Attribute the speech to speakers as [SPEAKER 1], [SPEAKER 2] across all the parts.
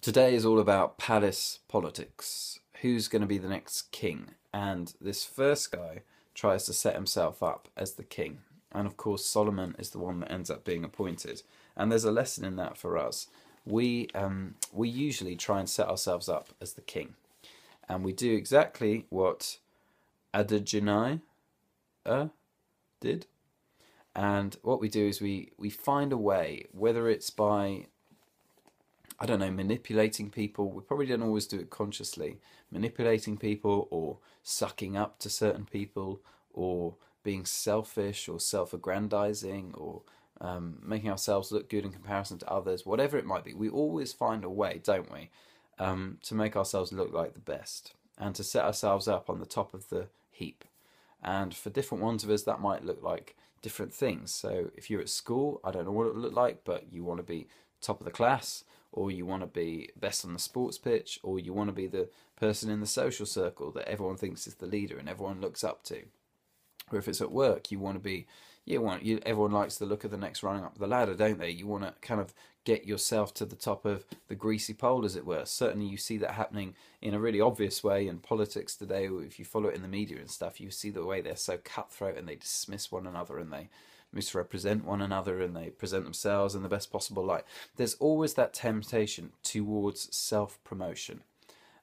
[SPEAKER 1] Today is all about palace politics. Who's going to be the next king? And this first guy tries to set himself up as the king. And of course, Solomon is the one that ends up being appointed. And there's a lesson in that for us. We usually try and set ourselves up as the king. And we do exactly what Adonijah did. And what we do is we find a way, whether it's by manipulating people. We probably don't always do it consciously. Manipulating people or sucking up to certain people or being selfish or self-aggrandizing or making ourselves look good in comparison to others, whatever it might be. We always find a way, don't we, to make ourselves look like the best and to set ourselves up on the top of the heap. And for different ones of us, that might look like different things. So if you're at school, I don't know what it would look like, but you want to be top of the class, or you want to be best on the sports pitch, or you want to be the person in the social circle that everyone thinks is the leader and everyone looks up to. Or if it's at work, you want to be, everyone likes the look of the next running up the ladder, don't they? You want to kind of get yourself to the top of the greasy pole, as it were. Certainly you see that happening in a really obvious way in politics today. If you follow it in the media and stuff, you see the way they're so cutthroat and they dismiss one another and they misrepresent one another and they present themselves in the best possible light. There's always that temptation towards self-promotion.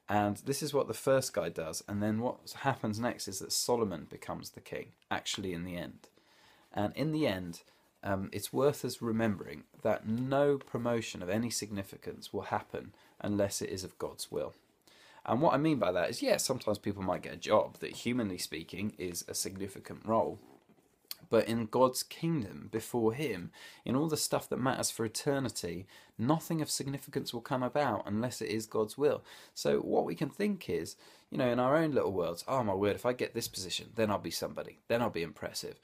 [SPEAKER 1] And this is what the first guy does. And then what happens next is that Solomon becomes the king, actually, in the end. And in the end, it's worth us remembering that no promotion of any significance will happen unless it is of God's will. And what I mean by that is, yes, sometimes people might get a job that, humanly speaking, is a significant role. But in God's kingdom, before him, in all the stuff that matters for eternity, nothing of significance will come about unless it is God's will. So what we can think is, in our own little worlds, oh my word, if I get this position, then I'll be somebody, then I'll be impressive.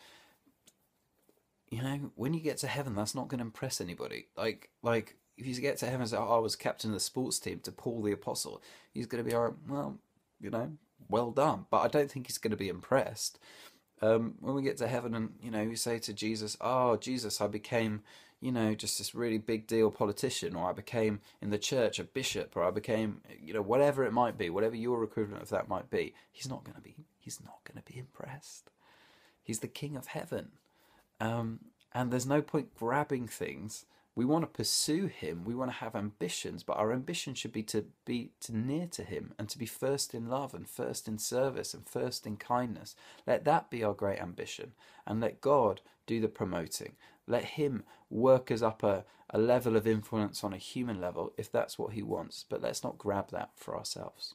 [SPEAKER 1] When you get to heaven, that's not going to impress anybody. Like if you get to heaven and say, oh, I was captain of the sports team to Paul the Apostle, he's going to be, all right, well, well done. But I don't think he's going to be impressed. When we get to heaven and, you say to Jesus, oh, Jesus, I became, just this really big deal politician, or I became in the church a bishop, or I became, whatever it might be, whatever your equivalent of that might be, he's not going to be impressed. He's the King of heaven. And there's no point grabbing things. We want to pursue him. We want to have ambitions, but our ambition should be to near to him and to be first in love and first in service and first in kindness. Let that be our great ambition, and let God do the promoting. Let him work us up a level of influence on a human level if that's what he wants, but let's not grab that for ourselves.